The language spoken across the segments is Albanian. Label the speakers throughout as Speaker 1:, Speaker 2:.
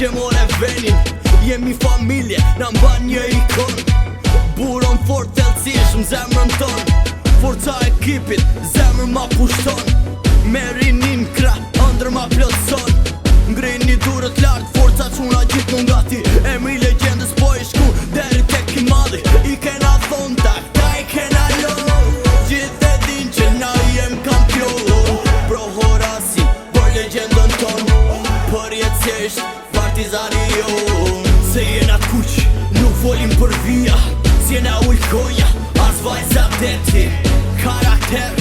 Speaker 1: që more venin, jemi familje, na mban një ikon. Buron fort thelësish m'zemrën ton, forca ekipit, zemrë ma pushton. Merinin kra, ëndër ma plotson, ngrini durët lartë, forca quna gjithë në ngati. Emri legjendës po i shku, deri tek i madhi, i kena thon tak, ta i kena lo. Gjithë e din që na jem kampion, pro Horasi, për legjendën ton, për jetësisht Partizani jon. Se jena kuq, nuk folim për vija, si jena ujkoja, as vajza deti. Karakter,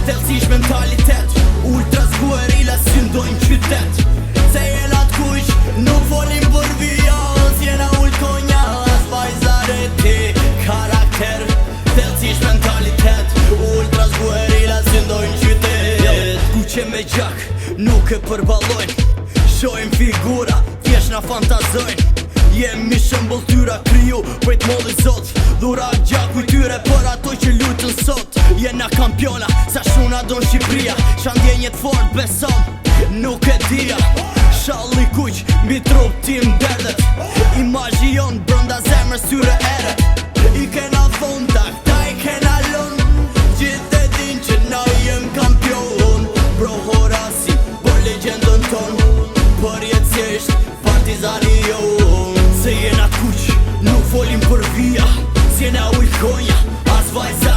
Speaker 1: thelësish mentalitet, ultras guerilla si ndojnë qytet. Se jena t'kuq, nuk folim për vija, si jena ujkoja, as vajza deti. Karakter, thelësish mentalitet, ultras guerilla si ndojnë qytet. Kuqe me gjak, nuk e përballojnë, shojmë figura, thjesht na fantazojnë. Jemi shëmbull tyra kriju, prej t'molli zot, dhura gjaku i tyre për ato që lutën sot. Jena kampiona, sa shuna don Shqipria, shandjenjet fort besom, nuk e dia. Shalli kuq, mbi trup tim derdet, imazhi jon brënda zemrës tyre eret. I kena thon tak, ta i kena lon, gjithë e din që na jem kampion. Pro Horasi, për legjendën ton, për jetësisht Partizani jon. Se jena kuq, nuk folim për vija, si jena ujkoja, as vajza